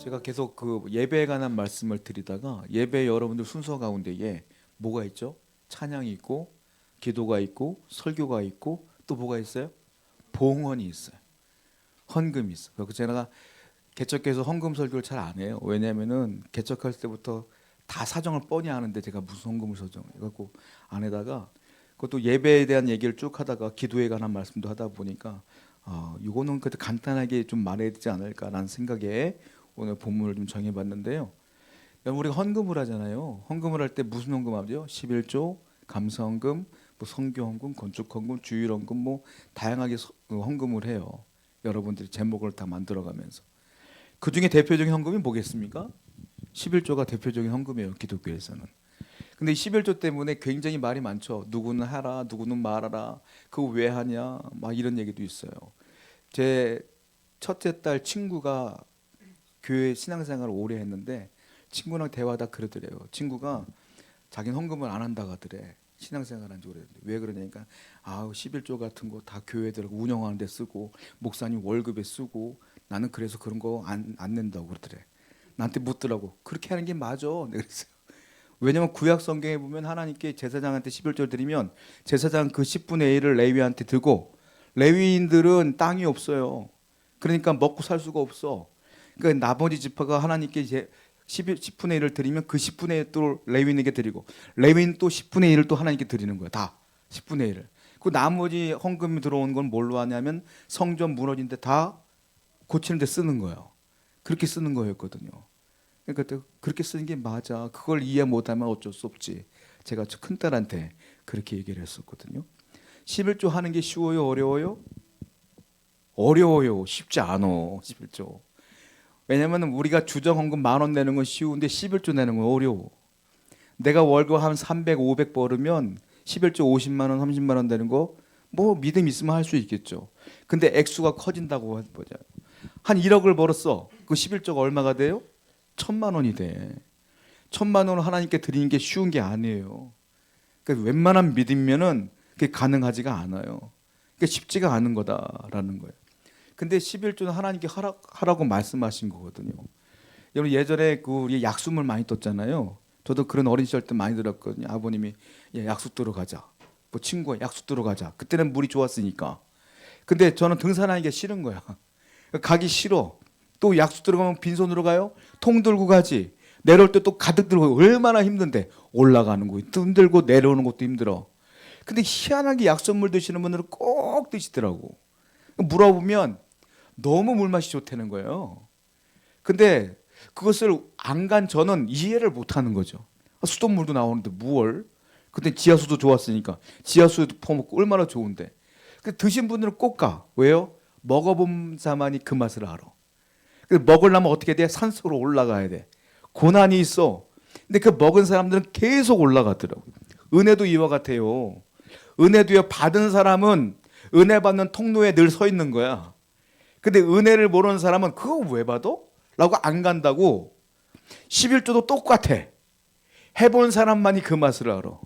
제가 계속 그 예배에 관한 말씀을 드리다가 예배 여러분들 순서 가운데에 뭐가 있죠? 찬양이 있고 기도가 있고 설교가 있고 또 뭐가 있어요? 봉헌이 있어요. 헌금이 있어요. 그래서 제가 개척해서 헌금 설교를 잘 안 해요. 왜냐하면은 개척할 때부터 다 사정을 뻔히 아는데 제가 무슨 헌금을 설정해갖고 안 해다가 그것도 예배에 대한 얘기를 쭉 하다가 기도에 관한 말씀도 하다 보니까 이거는 그래도 간단하게 좀 말해야 되지 않을까라는 생각에 오늘 본문을 좀 정해봤는데요. 우리가 헌금을 하잖아요. 헌금을 할 때 무슨 헌금하죠? 11조, 감사헌금, 뭐 선교헌금, 건축헌금, 주일헌금 뭐 다양하게 헌금을 해요. 여러분들이 제목을 다 만들어가면서 그 중에 대표적인 헌금이 뭐겠습니까? 11조가 대표적인 헌금이에요. 기독교에서는. 근데 11조 때문에 굉장히 말이 많죠. 누구는 하라, 누구는 말하라. 그거 왜 하냐? 막 이런 얘기도 있어요. 제 첫째 딸 친구가 교회 신앙생활을 오래 했는데 친구랑 대화하다 그러더래요. 친구가 자기는 헌금을 안 한다고 하더래. 신앙생활 한 지 오래됐는데 왜 그러냐니까 11조 같은 거 다 교회들 운영하는 데 쓰고 목사님 월급에 쓰고 나는 그래서 그런 거 안 낸다고 그러더래. 나한테 묻더라고. 그렇게 하는 게 맞아. 내가 그랬어요. 왜냐면 구약 성경에 보면 하나님께 제사장한테 11조를 드리면 제사장 그 10분의 1을 레위한테 드고 레위인들은 땅이 없어요. 그러니까 먹고 살 수가 없어. 그러니까 나머지 지파가 하나님께 이제 10분의 1을 드리면 그 10분의 1또 레위인에게 드리고 레위인 또 10분의 1을 또 하나님께 드리는 거야. 다 10분의 1을. 그 나머지 헌금이 들어온 건 뭘로 하냐면 성전 무너진 데 다 고치는 데 쓰는 거예요. 그렇게 쓰는 거였거든요. 그러니까 그렇게 쓰는 게 맞아. 그걸 이해 못하면 어쩔 수 없지. 제가 큰딸한테 그렇게 얘기를 했었거든요. 11조 하는 게 쉬워요? 어려워요? 어려워요. 쉽지 않아. 11조. 왜냐면 우리가 주정 헌금 10,000원 내는 건 쉬운데 11조 내는 건 어려워. 내가 월급 한 300, 500 벌으면 11조 50만 원, 30만 원 되는 거 뭐 믿음 있으면 할 수 있겠죠. 근데 액수가 커진다고 보자. 한 1억을 벌었어. 그 11조가 얼마가 돼요? 1,000만 원이 돼. 1,000만 원을 하나님께 드리는 게 쉬운 게 아니에요. 그러니까 웬만한 믿으면은 그게 가능하지가 않아요. 그러니까 쉽지가 않은 거다라는 거예요. 근데 11조는 하나님께 하라고 말씀하신 거거든요. 여러분 예전에 우리 약수물 많이 떴잖아요. 저도 그런 어린 시절 때 많이 들었거든요. 아버님이 약수 뜨러 가자. 뭐 친구가 약수 뜨러 가자. 그때는 물이 좋았으니까. 근데 저는 등산하는 게 싫은 거야. 가기 싫어. 또 약수 들어가면 빈손으로 가요? 통 들고 가지. 내려올 때 또 가득 들고 얼마나 힘든데 올라가는 거 힘들고 내려오는 것도 힘들어. 근데 희한하게 약수물 드시는 분들은 꼭 드시더라고. 물어보면 너무 물맛이 좋다는 거예요. 근데 그것을 안 간 저는 이해를 못 하는 거죠. 수돗물도 나오는데 무얼? 그때 지하수도 좋았으니까 지하수도 퍼먹고 얼마나 좋은데. 드신 분들은 꼭 가. 왜요? 먹어본 자만이 그 맛을 알아. 먹으려면 어떻게 돼? 산소로 올라가야 돼. 고난이 있어. 근데 그 먹은 사람들은 계속 올라가더라고요. 은혜도 이와 같아요. 은혜도요, 받은 사람은 은혜 받는 통로에 늘 서 있는 거야. 근데 은혜를 모르는 사람은 그거 왜 받아? 라고 안 간다고. 11조도 똑같아. 해본 사람만이 그 맛을 알아.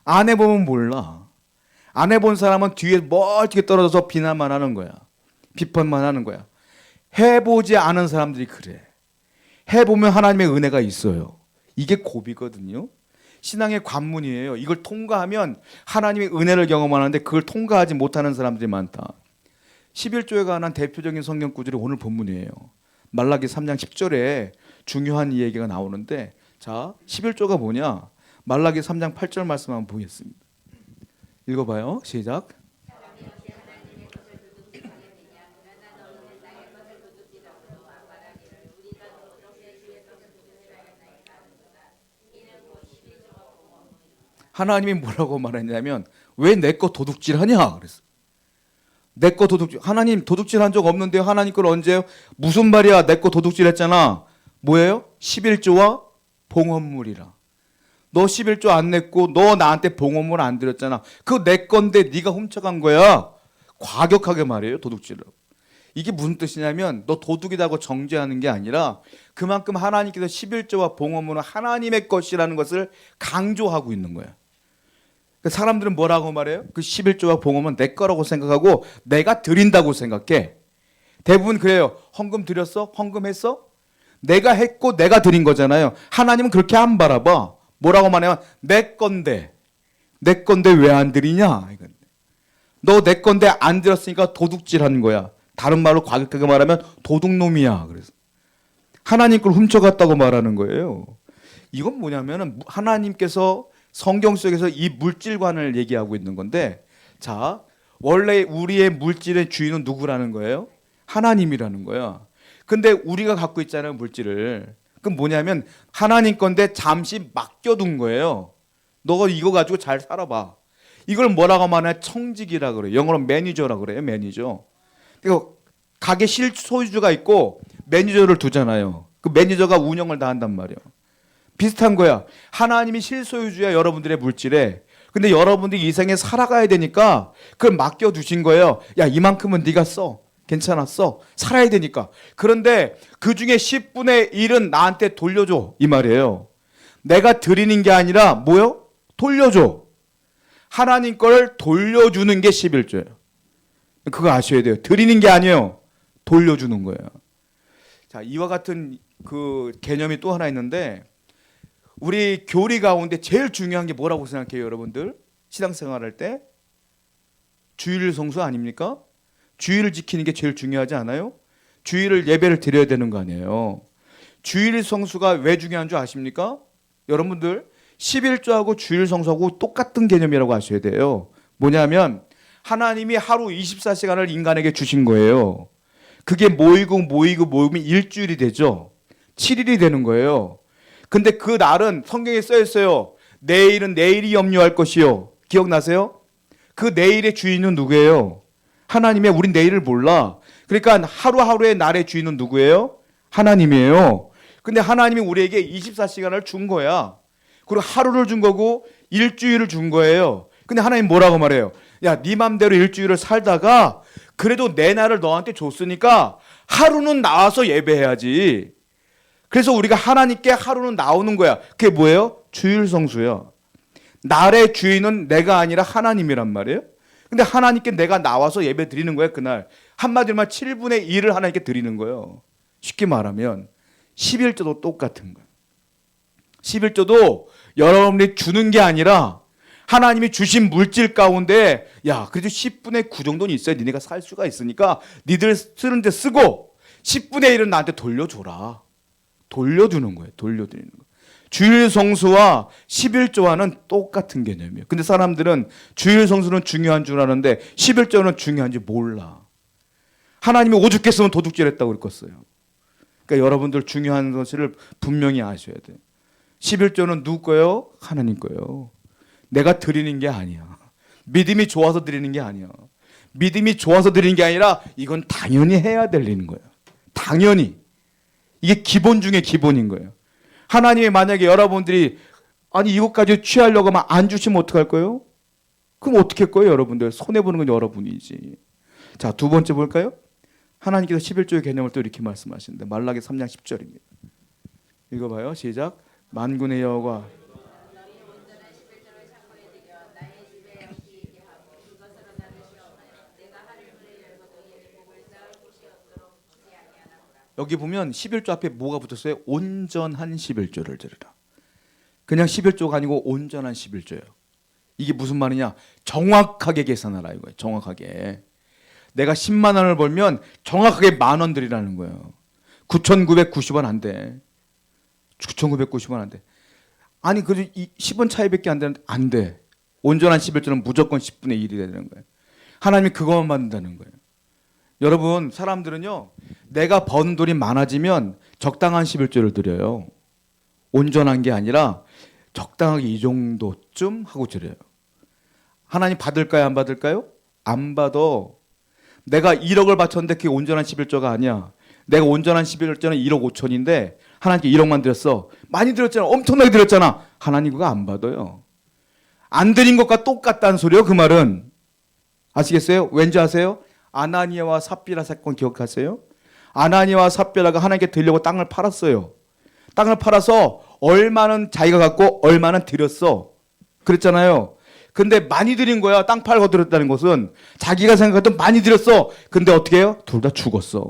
안 해보면 몰라. 안 해본 사람은 뒤에 멀찍이 떨어져서 비난만 하는 거야. 비판만 하는 거야. 해보지 않은 사람들이 그래. 해보면 하나님의 은혜가 있어요. 이게 고비거든요. 신앙의 관문이에요. 이걸 통과하면 하나님의 은혜를 경험하는데 그걸 통과하지 못하는 사람들이 많다. 11조에 관한 대표적인 성경 구절이 오늘 본문이에요. 말라기 3장 10절에 중요한 이야기가 나오는데, 자, 11조가 뭐냐? 말라기 3장 8절 말씀 한번 보겠습니다. 읽어봐요. 시작. 하나님이 뭐라고 말했냐면 왜 내 거 도둑질하냐 그랬어. 내 거 도둑질. 하나님 도둑질한 적 없는데요. 하나님 걸 언제요? 무슨 말이야? 내 거 도둑질했잖아. 뭐예요? 11조와 봉헌물이라. 너 11조 안 냈고 너 나한테 봉헌물 안 드렸잖아. 그거 내 건데 네가 훔쳐간 거야. 과격하게 말해요. 도둑질을. 이게 무슨 뜻이냐면 너 도둑이라고 정죄하는 게 아니라 그만큼 하나님께서 11조와 봉헌물은 하나님의 것이라는 것을 강조하고 있는 거야. 사람들은 뭐라고 말해요? 그 11조와 봉헌은 내 거라고 생각하고 내가 드린다고 생각해. 대부분 그래요. 헌금 드렸어? 헌금했어? 내가 했고 내가 드린 거잖아요. 하나님은 그렇게 안 바라봐. 뭐라고 말하면 내 건데 왜 안 드리냐? 너 내 건데 안 드렸으니까 도둑질한 거야. 다른 말로 과격하게 말하면 도둑놈이야. 그래서 하나님 걸 훔쳐갔다고 말하는 거예요. 이건 뭐냐면은 하나님께서 성경 속에서 이 물질관을 얘기하고 있는 건데, 자, 원래 우리의 물질의 주인은 누구라는 거예요? 하나님이라는 거야. 근데 우리가 갖고 있잖아요, 물질을. 그럼 뭐냐면 하나님 건데 잠시 맡겨둔 거예요. 너가 이거 가지고 잘 살아봐. 이걸 뭐라고 말하냐? 청직이라 그래요. 영어로 매니저라 그래요, 매니저. 그러니까 가게 실소유주가 있고 매니저를 두잖아요. 그 매니저가 운영을 다 한단 말이에요. 비슷한 거야. 하나님이 실소유주야, 여러분들의 물질에. 근데 여러분들이 이 생에 살아가야 되니까 그걸 맡겨두신 거예요. 야, 이만큼은 네가 써. 괜찮았어. 살아야 되니까. 그런데 그중에 10분의 1은 나한테 돌려줘. 이 말이에요. 내가 드리는 게 아니라 뭐요? 돌려줘. 하나님 걸 돌려주는 게 11조예요. 그거 아셔야 돼요. 드리는 게 아니에요. 돌려주는 거예요. 자, 이와 같은 그 개념이 또 하나 있는데, 우리 교리 가운데 제일 중요한 게 뭐라고 생각해요, 여러분들? 신앙생활할 때 주일 성수 아닙니까? 주일을 지키는 게 제일 중요하지 않아요? 주일을 예배를 드려야 되는 거 아니에요? 주일 성수가 왜 중요한 줄 아십니까? 여러분들 11조하고 주일 성수하고 똑같은 개념이라고 아셔야 돼요. 뭐냐면 하나님이 하루 24시간을 인간에게 주신 거예요. 그게 모이면 일주일이 되죠. 7일이 되는 거예요. 근데 그 날은 성경에 써 있어요. 내일은 내일이 염려할 것이요. 기억나세요? 그 내일의 주인은 누구예요? 하나님의. 우린 내일을 몰라. 그러니까 하루하루의 날의 주인은 누구예요? 하나님이에요. 근데 하나님이 우리에게 24시간을 준 거야. 그리고 하루를 준 거고 일주일을 준 거예요. 근데 하나님 뭐라고 말해요? 야, 네 맘대로 일주일을 살다가 그래도 내 날을 너한테 줬으니까 하루는 나와서 예배해야지. 그래서 우리가 하나님께 하루는 나오는 거야. 그게 뭐예요? 주일 성수야. 날의 주인은 내가 아니라 하나님이란 말이에요. 근데 하나님께 내가 나와서 예배 드리는 거야, 그날. 한마디로 말 7분의 1을 하나님께 드리는 거예요. 쉽게 말하면 11조도 똑같은 거예요. 11조도 여러분이 주는 게 아니라 하나님이 주신 물질 가운데, 야, 그래도 10분의 9 정도는 있어야 니네가 살 수가 있으니까 니들 쓰는 데 쓰고 10분의 1은 나한테 돌려줘라. 돌려주는 거예요. 돌려드리는 거예요. 주일 성수와 11조와는 똑같은 개념이에요. 근데 사람들은 주일 성수는 중요한 줄 아는데 11조는 중요한지 몰라. 하나님이 오죽 했으면 도둑질했다고 그랬겠어요. 그러니까 여러분들 중요한 것을 분명히 아셔야 돼요. 11조는 누구 거예요? 하나님 거예요. 내가 드리는 게 아니야. 믿음이 좋아서 드리는 게 아니야. 믿음이 좋아서 드리는 게 아니라 이건 당연히 해야 될 일인 거예요. 당연히. 이게 기본 중에 기본인 거예요. 하나님이 만약에 여러분들이 아니 이것까지 취하려고 하면 안 주시면 어떡할 거예요? 그럼 어떻게 할 거예요, 여러분들? 손해보는 건 여러분이지. 자, 두 번째 볼까요? 하나님께서 11조의 개념을 또 이렇게 말씀하시는데, 말라기 3장 10절입니다. 읽어봐요. 시작. 만군의 여호와 여기 보면 11조 앞에 뭐가 붙었어요? 온전한 11조를 드리라. 그냥 11조가 아니고 온전한 11조예요. 이게 무슨 말이냐? 정확하게 계산하라 이거예요. 정확하게. 내가 10만 원을 벌면 정확하게 10,000원 드리라는 거예요. 9,990원 안 돼. 9,990원 안 돼. 아니 그래도 10원 차이밖에 안 되는데 안 돼. 온전한 11조는 무조건 10분의 1이 되는 거예요. 하나님이 그것만 받는다는 거예요. 여러분, 사람들은요, 내가 번 돈이 많아지면 적당한 11조를 드려요. 온전한 게 아니라 적당하게 이 정도쯤 하고 드려요. 하나님 받을까요? 안 받을까요? 안 받아. 내가 1억을 바쳤는데 그게 온전한 11조가 아니야. 내가 온전한 11조는 1억 5천인데 하나님께 1억만 드렸어. 많이 드렸잖아. 엄청나게 드렸잖아. 하나님 그거 안 받아요. 안 드린 것과 똑같다는 소리요, 그 말은. 아시겠어요? 왠지 아세요? 아나니아와 삽비라 사건 기억하세요? 아나니아와 삽비라가 하나님께 드리려고 땅을 팔았어요. 땅을 팔아서 얼마는 자기가 갖고 얼마는 드렸어. 그랬잖아요. 근데 많이 드린 거야. 땅 팔고 드렸다는 것은 자기가 생각했던 많이 드렸어. 근데 어떻게 해요? 둘 다 죽었어.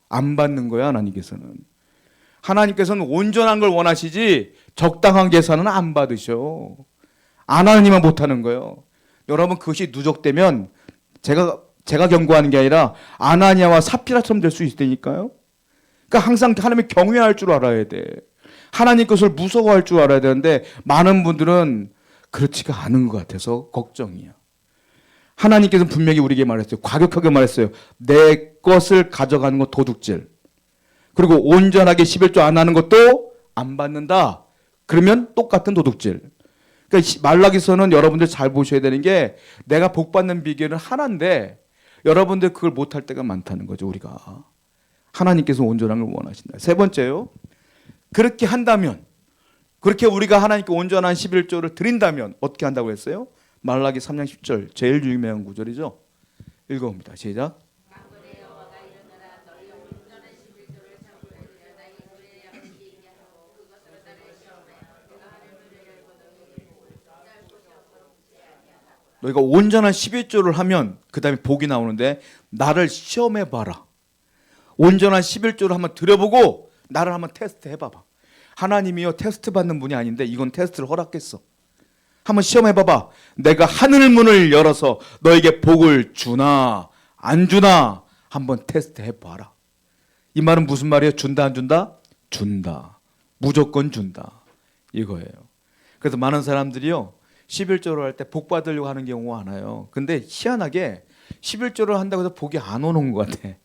안 받는 거야, 하나님께서는. 하나님께서는 온전한 걸 원하시지 적당한 계산은 안 받으셔. 안 하는 이만 못하는 거예요. 여러분 그것이 누적되면 제가 경고하는 게 아니라 아나니아와 삽비라처럼 될 수 있다니까요. 그러니까 항상 하나님을 경외할 줄 알아야 돼. 하나님 것을 무서워할 줄 알아야 되는데 많은 분들은 그렇지가 않은 것 같아서 걱정이야. 하나님께서는 분명히 우리에게 말했어요. 과격하게 말했어요. 내 것을 가져가는 것 도둑질. 그리고 온전하게 11조 안 하는 것도 안 받는다. 그러면 똑같은 도둑질. 그러니까 말라기서는 여러분들 잘 보셔야 되는 게 내가 복 받는 비결은 하나인데 여러분들 그걸 못할 때가 많다는 거죠. 우리가. 하나님께서 온전한 걸 원하신다. 세 번째요. 그렇게 한다면, 그렇게 우리가 하나님께 온전한 11조를 드린다면 어떻게 한다고 했어요? 말라기 3장 10절 제일 유명한 구절이죠. 읽어봅니다. 시작. 너희가 온전한 11조를 하면 그 다음에 복이 나오는데 나를 시험해봐라. 온전한 11조를 한번 드려보고 나를 한번 테스트 해봐봐. 하나님이요 테스트 받는 분이 아닌데 이건 테스트를 허락했어. 한번 시험해봐봐. 내가 하늘 문을 열어서 너에게 복을 주나 안 주나 한번 테스트 해봐라. 이 말은 무슨 말이에요? 준다 안 준다? 준다. 무조건 준다. 이거예요. 그래서 많은 사람들이요 11조를 할 때 복 받으려고 하는 경우가 많아요. 근데 희한하게 11조를 한다고 해서 복이 안 오는 것 같아.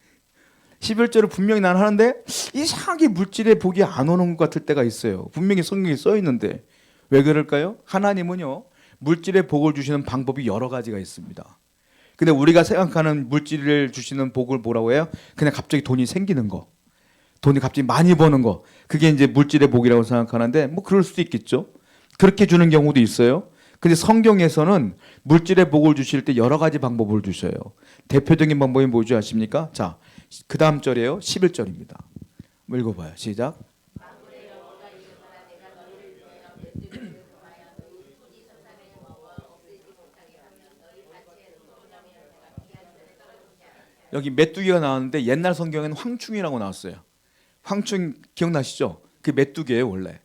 11조를 분명히 난 하는데 이상하게 물질에 복이 안 오는 것 같을 때가 있어요. 분명히 성경에 써 있는데 왜 그럴까요? 하나님은요 물질에 복을 주시는 방법이 여러 가지가 있습니다. 근데 우리가 생각하는 물질을 주시는 복을 뭐라고 해요? 그냥 갑자기 돈이 생기는 거, 돈이 갑자기 많이 버는 거, 그게 이제 물질의 복이라고 생각하는데 뭐 그럴 수도 있겠죠. 그렇게 주는 경우도 있어요. 근데 성경에서는 물질의 복을 주실 때 여러 가지 방법을 주셔요. 대표적인 방법이 뭐지 아십니까? 자, 그 다음 절이에요. 11절입니다. 읽어봐요. 시작. 여기 메뚜기가 나왔는데 옛날 성경에는 황충이라고 나왔어요. 황충 기억나시죠? 그 메뚜기예요 원래.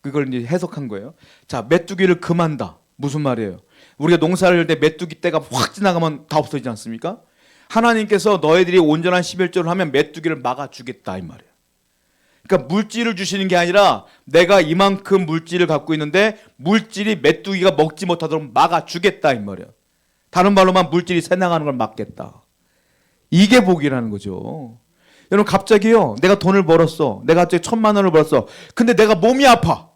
그걸 이제 해석한 거예요. 자, 메뚜기를 금한다. 무슨 말이에요? 우리가 농사를 할 때 메뚜기 떼가 확 지나가면 다 없어지지 않습니까? 하나님께서 너희들이 온전한 11조를 하면 메뚜기를 막아주겠다 이 말이에요. 그러니까 물질을 주시는 게 아니라 내가 이만큼 물질을 갖고 있는데 물질이 메뚜기가 먹지 못하도록 막아주겠다 이 말이에요. 다른 말로만 물질이 새나가는 걸 막겠다. 이게 복이라는 거죠. 여러분 갑자기요 내가 돈을 벌었어. 내가 갑자기 1,000만 원을 벌었어. 근데 내가 몸이 아파.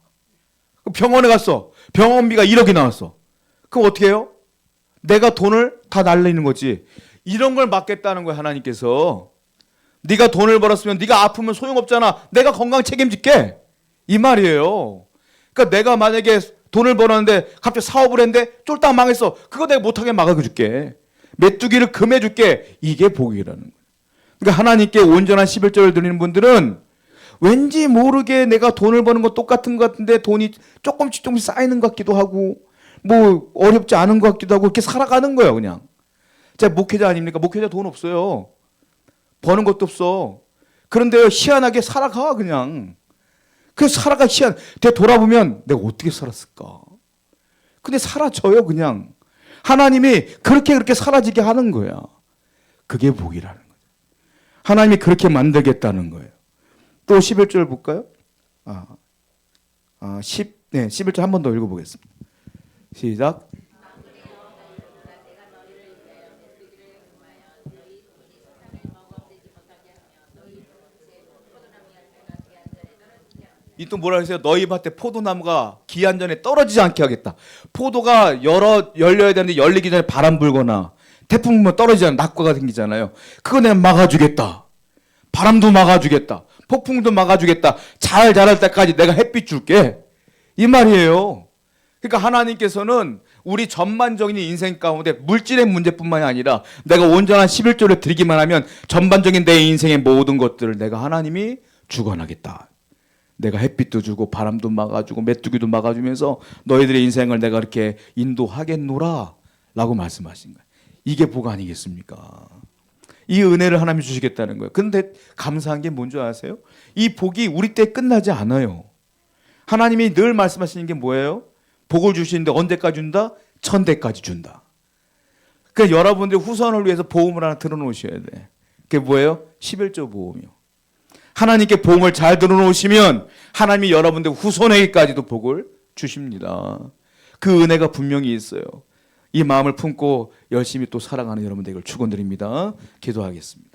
병원에 갔어. 병원비가 1억이 나왔어. 그럼 어떻게 해요? 내가 돈을 다 날리는 거지. 이런 걸 막겠다는 거야 하나님께서. 네가 돈을 벌었으면 네가 아프면 소용없잖아. 내가 건강 책임질게. 이 말이에요. 그러니까 내가 만약에 돈을 벌었는데 갑자기 사업을 했는데 쫄딱 망했어. 그거 내가 못하게 막아줄게. 메뚜기를 금해줄게. 이게 복이라는 거예요. 그러니까 하나님께 온전한 11조를 드리는 분들은 왠지 모르게 내가 돈을 버는 거 똑같은 것 같은데 돈이 조금씩 쌓이는 것 같기도 하고 뭐 어렵지 않은 것 같기도 하고 이렇게 살아가는 거예요 그냥. 제가 목회자 아닙니까? 목회자 돈 없어요. 버는 것도 없어. 그런데 희한하게 살아가 그냥. 그래서 살아가 희한. 돌아보면 내가 어떻게 살았을까? 근데 사라져요 그냥. 하나님이 그렇게 사라지게 하는 거야. 그게 복이라는 거예요. 하나님이 그렇게 만들겠다는 거예요. 또 11절 볼까요? 11절 한 번 더 읽어보겠습니다. 시작. 이 또 뭐라 했어요? 너희 밭에 포도나무가 기한 전에 떨어지지 않게 하겠다. 포도가 열려야 되는데 열리기 전에 바람 불거나 태풍 불면 떨어지잖아요. 낙과가 생기잖아요. 그거 내가 막아주겠다. 바람도 막아주겠다. 폭풍도 막아주겠다. 잘 자랄 때까지 내가 햇빛 줄게. 이 말이에요. 그러니까 하나님께서는 우리 전반적인 인생 가운데 물질의 문제뿐만이 아니라 내가 온전한 11조를 드리기만 하면 전반적인 내 인생의 모든 것들을 내가 하나님이 주관하겠다. 내가 햇빛도 주고 바람도 막아주고 메뚜기도 막아주면서 너희들의 인생을 내가 이렇게 인도하겠노라 라고 말씀하신 거예요. 이게 복 아니겠습니까? 이 은혜를 하나님이 주시겠다는 거예요. 근데 감사한 게 뭔지 아세요? 이 복이 우리 때 끝나지 않아요. 하나님이 늘 말씀하시는 게 뭐예요? 복을 주시는데 언제까지 준다? 천대까지 준다. 그러니까 여러분들 후손을 위해서 보험을 하나 들어놓으셔야 돼. 그게 뭐예요? 11조 보험이요. 하나님께 보험을 잘 들어놓으시면 하나님이 여러분들 후손에게까지도 복을 주십니다. 그 은혜가 분명히 있어요. 이 마음을 품고 열심히 또 살아가는 여러분들에게 축원드립니다. 기도하겠습니다.